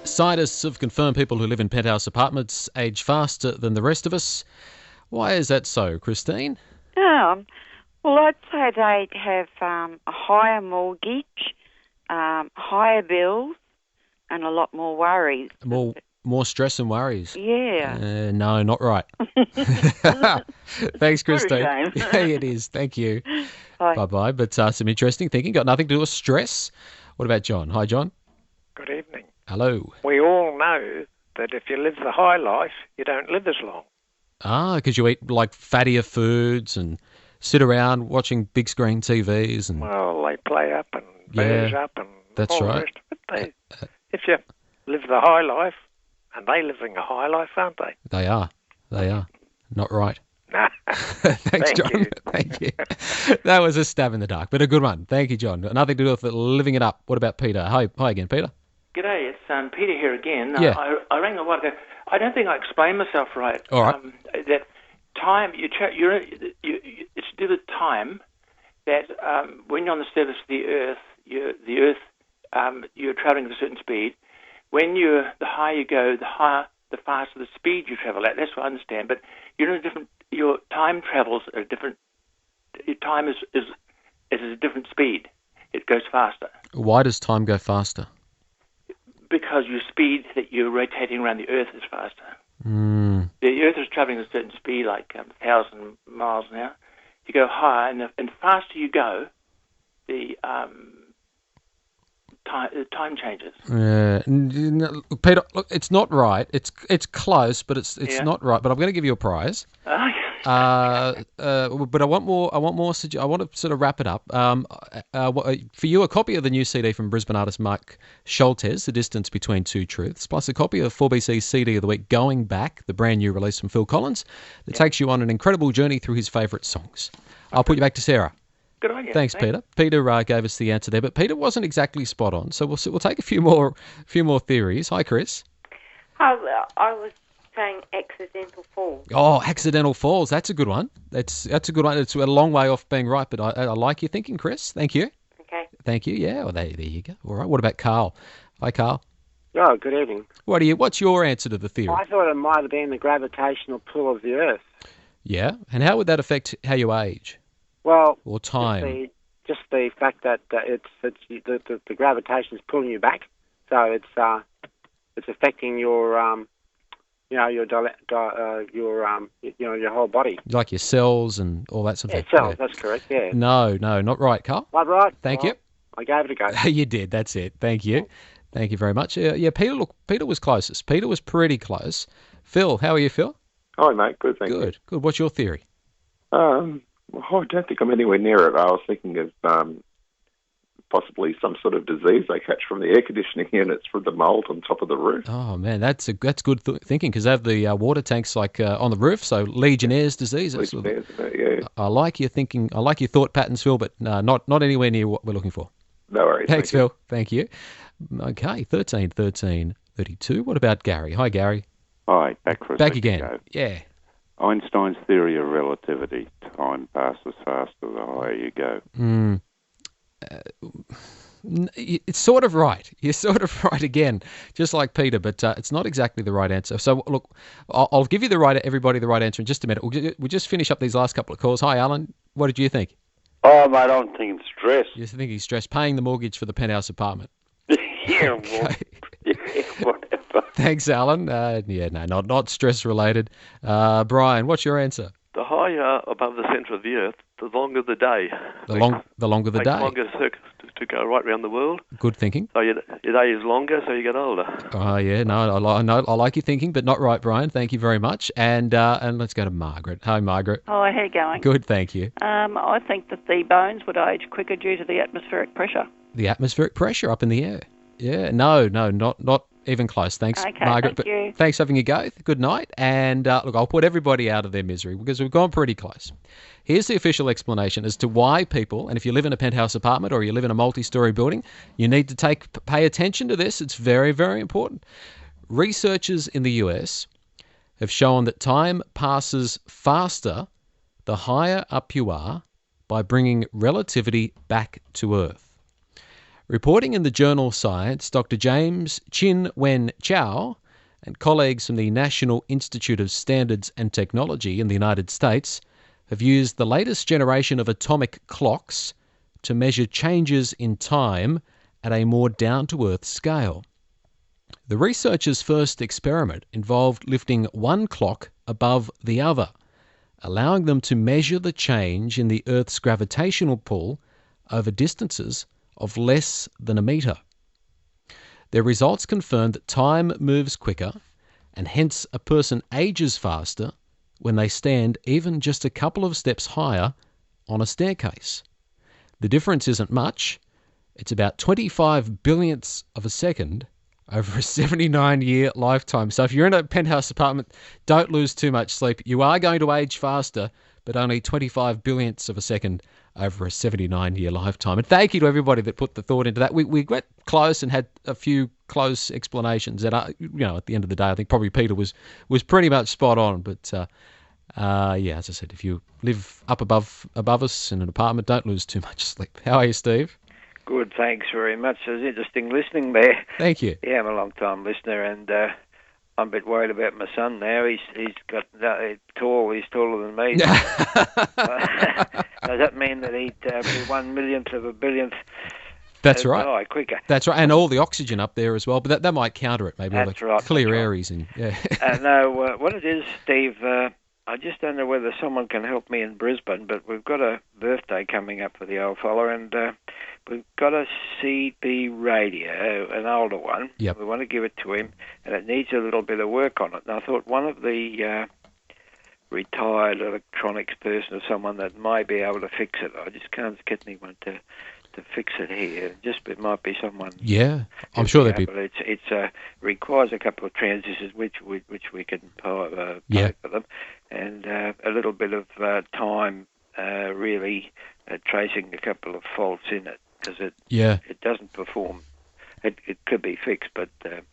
Scientists have confirmed people who live in penthouse apartments age faster than the rest of us. Why is that so, Christine? Well, I'd say they'd have a higher mortgage, higher bills, and a lot more worries. More stress and worries. Yeah. No, not right. Thanks, Christine. What a shame. Yeah, it is. Thank you. Bye. Bye-bye. But some interesting thinking. Got nothing to do with stress. What about John? Hi, John. Good evening. Hello. We all know that if you live the high life, you don't live as long. Because you eat like fattier foods and sit around watching big screen TVs and. Well, they play up and booze up and that's all right. the rest of it. If you live the high life, and they living a high life, aren't they? They are. Not right. Nah. Thanks, John. You. Thank you. That was a stab in the dark, but a good one. Thank you, John. Nothing to do with living it up. What about Peter? Hi again, Peter. G'day, it's Peter here again. Yeah. I rang a while ago. I don't think I explained myself right. All right. That time, it's to do with time, that when you're on the surface of the Earth, you're travelling at a certain speed. When the higher you go, the faster the speed you travel at. That's what I understand. But your time travels at a different. Your time is at a different speed. It goes faster. Why does time go faster? Because your speed that you're rotating around the Earth is faster. The Earth is travelling at a certain speed, like 1,000 miles an hour. You go higher, and the faster you go, the time changes. Peter, look, it's not right. It's close, but it's not right. But I'm going to give you a prize. But I want more. I want to sort of wrap it up. For you, a copy of the new CD from Brisbane artist Mark Schultes, The Distance Between Two Truths, plus a copy of 4BC's CD of the Week, Going Back, the brand new release from Phil Collins, that takes you on an incredible journey through his favourite songs. I'll put you back to Sarah. Good idea. Thanks, Peter. Peter gave us the answer there, but Peter wasn't exactly spot on. So we'll take a few more theories. Hi, Chris. I was saying accidental falls. Oh, accidental falls. That's a good one. That's a good one. It's a long way off being right, but I like your thinking, Chris. Thank you. Okay. Thank you. Yeah. Well, there you go. All right. What about Carl? Hi, Carl. Oh, good evening. What's your answer to the theory? I thought it might have been the gravitational pull of the Earth. Yeah. And how would that affect how you age? Well, or time. Just the fact that the gravitation is pulling you back, so it's affecting your your whole body. Like your cells and all that sort of thing. Cells. Yeah. That's correct. Yeah. No, not right, Carl. Not right. Thank you. I gave it a go. You did. That's it. Thank you. Thank you very much. Yeah, Peter. Look, Peter was closest. Peter was pretty close. Phil, how are you, Phil? Hi, mate. Good, thank you. Good. What's your theory? I don't think I'm anywhere near it. I was thinking of possibly some sort of disease they catch from the air conditioning units from the mould on top of the roof. Oh man, that's good thinking, because they have the water tanks like on the roof, so Legionnaire's disease. Yeah. I like your thinking. I like your thought patterns, Phil, but not anywhere near what we're looking for. No worries. Thanks, Phil. Thank you. Okay, 1332. What about Gary? Hi, Gary. Hi, back for a Back second again. Go. Yeah. Einstein's theory of relativity. Time passes faster the higher you go. It's sort of right. You're sort of right again, just like Peter, but it's not exactly the right answer. So, look, I'll give you everybody the right answer in just a minute. We'll just finish up these last couple of calls. Hi, Alan. What did you think? Oh, mate, I'm thinking stress. You're thinking stress, paying the mortgage for the penthouse apartment. Yeah, well, whatever. Thanks, Alan. Not stress-related. Brian, what's your answer? The higher above the centre of the Earth, the longer the day. The longer the day. Longer to go right around the world. Good thinking. So your day is longer, so you get older. Oh yeah, no, I like your thinking, but not right, Brian. Thank you very much. And let's go to Margaret. Hi, Margaret. Hi, how you going? Good, thank you. I think that the bones would age quicker due to the atmospheric pressure. The atmospheric pressure up in the air. Yeah, no, not even close. Thanks, okay, Margaret. Thank you. Thanks for having a go. Good night. And look, I'll put everybody out of their misery because we've gone pretty close. Here's the official explanation as to why people, and if you live in a penthouse apartment or you live in a multi-storey building, you need to pay attention to this. It's very, very important. Researchers in the US have shown that time passes faster the higher up you are by bringing relativity back to Earth. Reporting in the journal Science, Dr. James Chin Wen Chow and colleagues from the National Institute of Standards and Technology in the United States have used the latest generation of atomic clocks to measure changes in time at a more down-to-earth scale. The researchers' first experiment involved lifting one clock above the other, allowing them to measure the change in the Earth's gravitational pull over distances of less than a metre. Their results confirmed that time moves quicker, and hence a person ages faster when they stand even just a couple of steps higher on a staircase. The difference isn't much. It's about 25 billionths of a second over a 79-year lifetime. So if you're in a penthouse apartment, don't lose too much sleep. You are going to age faster, but only 25 billionths of a second over a 79-year lifetime. And thank you to everybody that put the thought into that. We got close and had a few close explanations that are, at the end of the day, I think probably Peter was pretty much spot on. But yeah, as I said, if you live up above us in an apartment, don't lose too much sleep. How are you, Steve? Good, thanks very much. It was interesting listening there. Thank you. Yeah, I'm a long-time listener, and I'm a bit worried about my son now. He's tall. He's taller than me. Does that mean that he'd be 1/1,000,000th of a billionth? That's right. Die quicker. That's right, and all the oxygen up there as well. But that might counter it, maybe. That's all the right. clear areas in. Yeah. No, what it is, Steve. I just don't know whether someone can help me in Brisbane, but we've got a birthday coming up for the old fella, and we've got a CB radio, an older one. Yep. We want to give it to him, and it needs a little bit of work on it. And I thought one of the retired electronics person or someone that might be able to fix it. I just can't get anyone to fix it here. It might be someone. Yeah, I'm sure they'd be. It requires a couple of transistors which we can pay for them, and a little bit of time really tracing a couple of faults in it, because it doesn't perform. It could be fixed, but it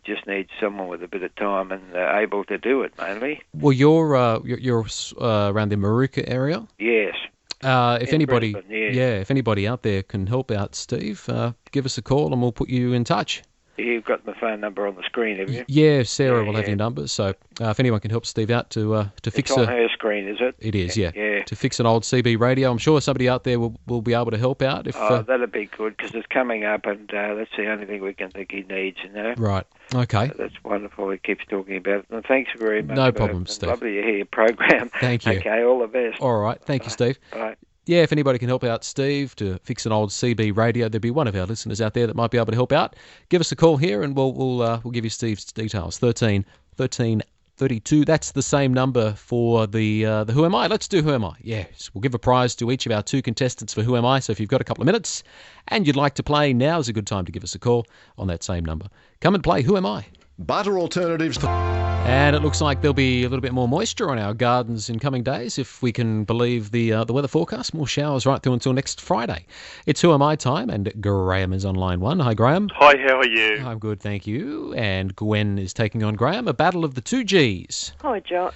just needs someone with a bit of time and able to do it mainly. Well, you're around the Maruka area. Yes. If anybody, Brisbane, yeah. if anybody out there can help out Steve, give us a call and we'll put you in touch. You've got my phone number on the screen, have you? Yeah, Sarah will have your number. So if anyone can help Steve out to fix it's on her screen, is it? It is, yeah. To fix an old CB radio. I'm sure somebody out there will be able to help out. If that'd be good, because it's coming up, and that's the only thing we can think he needs, Right. Okay. That's wonderful. He keeps talking about it. And thanks very much. No problem, Steve. Lovely to hear your program. Thank you. Okay, all the best. All right. Thank you, Steve. Bye. Yeah, if anybody can help out Steve to fix an old CB radio, there'd be one of our listeners out there that might be able to help out. Give us a call here, and we'll give you Steve's details. 1332. That's the same number for the Who Am I? Let's do Who Am I? Yes, we'll give a prize to each of our two contestants for Who Am I. So if you've got a couple of minutes and you'd like to play, now is a good time to give us a call on that same number. Come and play Who Am I? Butter alternatives. And it looks like there'll be a little bit more moisture on our gardens in coming days, if we can believe the weather forecast. More showers right through until next Friday. It's Who Am I time, and Graham is on line one. Hi, Graham. Hi, how are you? I'm good, thank you. And Gwen is taking on Graham. A battle of the two Gs. Hi, Joel,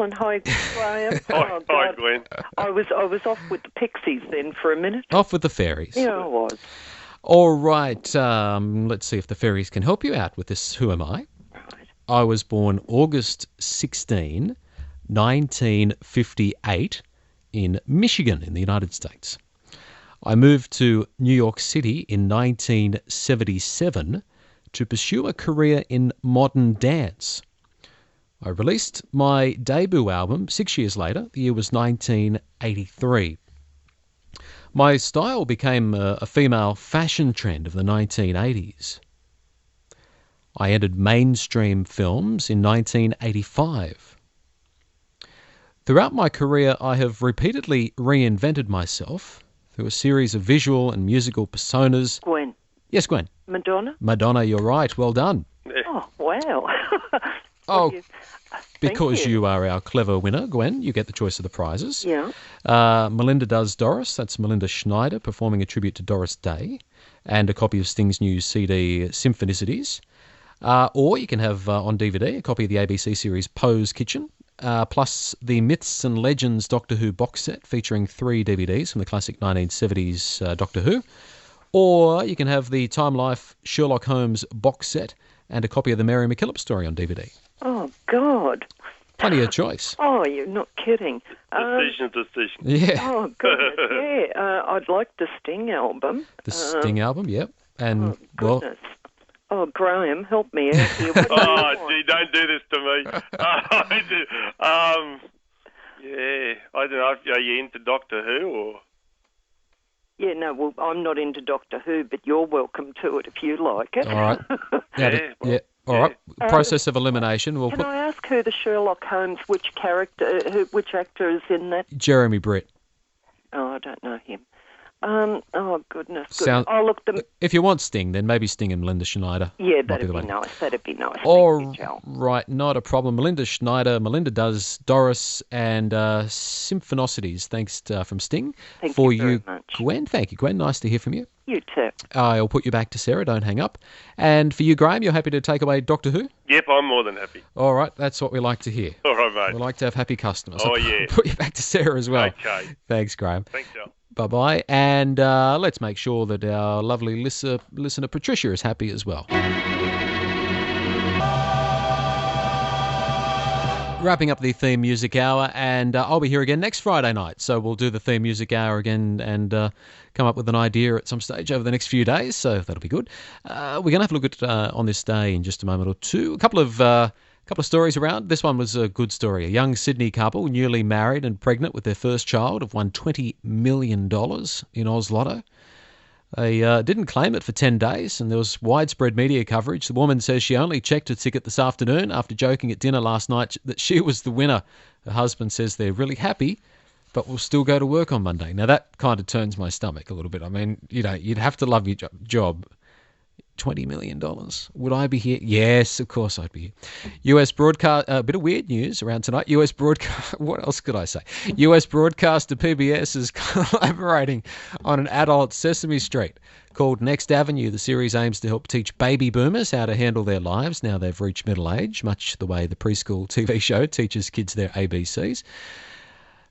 and hi, Graham. Hi, Gwen. I was off with the pixies then for a minute. Off with the fairies. Yeah, I was. All right, let's see if the fairies can help you out with this Who Am I? Right. I was born August 16, 1958 in Michigan in the United States. I moved to New York City in 1977 to pursue a career in modern dance. I released my debut album 6 years later. The year was 1983. My style became a female fashion trend of the 1980s. I entered mainstream films in 1985. Throughout my career, I have repeatedly reinvented myself through a series of visual and musical personas. Gwen. Yes, Gwen. Madonna? Madonna, you're right. Well done. Oh, wow. Because you are our clever winner, Gwen, you get the choice of the prizes. Yeah. Melinda Does Doris, that's Melinda Schneider performing a tribute to Doris Day, and a copy of Sting's new CD, Symphonicities. Or you can have on DVD a copy of the ABC series Poe's Kitchen, plus the Myths and Legends Doctor Who box set featuring 3 DVDs from the classic 1970s Doctor Who. Or you can have the Time Life Sherlock Holmes box set and a copy of the Mary McKillop story on DVD. Oh, God. Plenty of choice. Oh, you're not kidding. Decision. Yeah. Oh, goodness, yeah. I'd like the Sting album. The Sting album, yep. And, oh, goodness. Oh, Graham, help me out here. Gee, don't do this to me. Yeah, I don't know. Are you into Doctor Who or? Yeah, no, well, I'm not into Doctor Who, but you're welcome to it if you like it. All right. All right. Process of elimination. Can I ask who the Sherlock Holmes, which actor is in that? Jeremy Britt. Oh, I don't know him. Oh, goodness. I'll look them. If you want Sting, then maybe Sting and Melinda Schneider. Yeah, that'd be nice. That'd be nice. Right, not a problem. Melinda Schneider. Melinda does Doris and Symphonicities, thanks from Sting. Thank you very much. Gwen. Thank you, Gwen. Nice to hear from you. You too. I'll put you back to Sarah. Don't hang up. And for you, Graham, you're happy to take away Doctor Who? Yep, I'm more than happy. All right, that's what we like to hear. All right, mate. We like to have happy customers. Oh, yeah. Put you back to Sarah as well. Okay. Thanks, Graham. Thanks, Joe. Bye-bye. And let's make sure that our lovely listener Patricia is happy as well. Wrapping up the theme music hour, and I'll be here again next Friday night. So we'll do the theme music hour again and come up with an idea at some stage over the next few days. So that'll be good. We're going to have a look at on this day in just a moment or two. A couple of stories around. This one was a good story. A young Sydney couple, newly married and pregnant with their first child, have won $20 million in Oz Lotto. They didn't claim it for 10 days, and there was widespread media coverage. The woman says she only checked her ticket this afternoon after joking at dinner last night that she was the winner. Her husband says they're really happy, but will still go to work on Monday. Now, that kind of turns my stomach a little bit. I mean, you'd have to love your job. $20 million. Would I be here? Yes, of course I'd be here. US broadcast, a bit of weird news around tonight. US broadcast, what else could I say? US broadcaster PBS is collaborating on an adult Sesame Street called Next Avenue. The series aims to help teach baby boomers how to handle their lives now they've reached middle age, much the way the preschool TV show teaches kids their ABCs.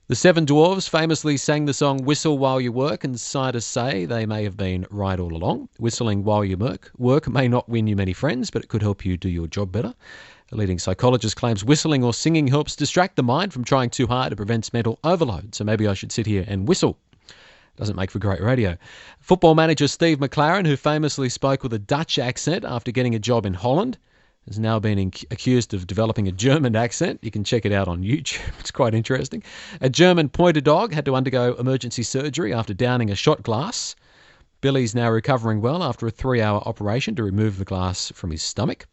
The Seven Dwarfs famously sang the song Whistle While You Work, and scientists say they may have been right all along. Whistling while you work may not win you many friends, but it could help you do your job better. A leading psychologist claims whistling or singing helps distract the mind from trying too hard. It prevents mental overload, so maybe I should sit here and whistle. Doesn't make for great radio. Football manager Steve McLaren, who famously spoke with a Dutch accent after getting a job in Holland, has now been accused of developing a German accent. You can check it out on YouTube. It's quite interesting. A German pointer dog had to undergo emergency surgery after downing a shot glass. Billy's now recovering well after a 3-hour operation to remove the glass from his stomach.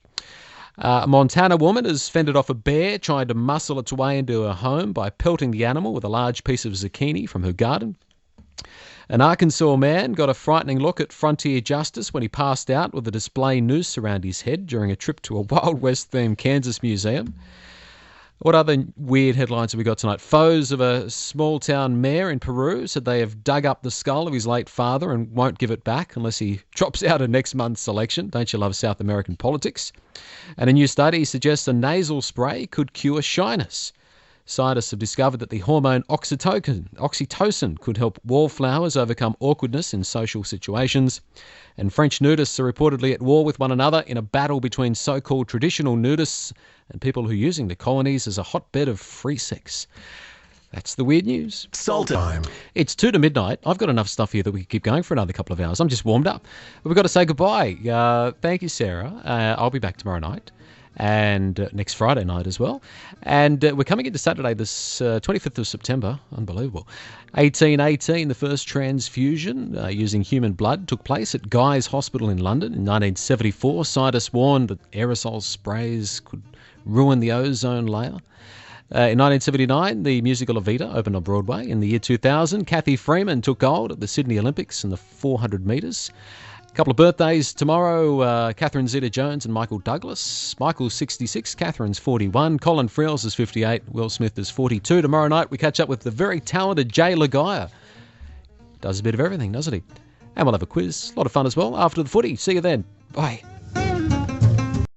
A Montana woman has fended off a bear trying to muscle its way into her home by pelting the animal with a large piece of zucchini from her garden. An Arkansas man got a frightening look at frontier justice when he passed out with a display noose around his head during a trip to a Wild West-themed Kansas museum. What other weird headlines have we got tonight? Foes of a small-town mayor in Peru said they have dug up the skull of his late father and won't give it back unless he drops out of next month's election. Don't you love South American politics? And a new study suggests a nasal spray could cure shyness. Scientists have discovered that the hormone oxytocin could help wallflowers overcome awkwardness in social situations. And French nudists are reportedly at war with one another in a battle between so-called traditional nudists and people who are using the colonies as a hotbed of free sex. That's the weird news. Salt time. It's 2 to midnight. I've got enough stuff here that we can keep going for another couple of hours. I'm just warmed up. But we've got to say goodbye. Thank you, Sarah. I'll be back tomorrow night. And next Friday night as well. And we're coming into Saturday, this 25th of September. Unbelievable. 1818, the first transfusion using human blood took place at Guy's Hospital in London. In 1974, scientists warned that aerosol sprays could ruin the ozone layer. In 1979, the musical Evita opened on Broadway. In the year 2000, Kathy Freeman took gold at the Sydney Olympics in the 400 metres. A couple of birthdays tomorrow, Catherine Zeta-Jones and Michael Douglas. Michael's 66, Catherine's 41, Colin Friels is 58, Will Smith is 42. Tomorrow night we catch up with the very talented Jay Lagaya. Does a bit of everything, doesn't he? And we'll have a quiz, a lot of fun as well, after the footy. See you then. Bye.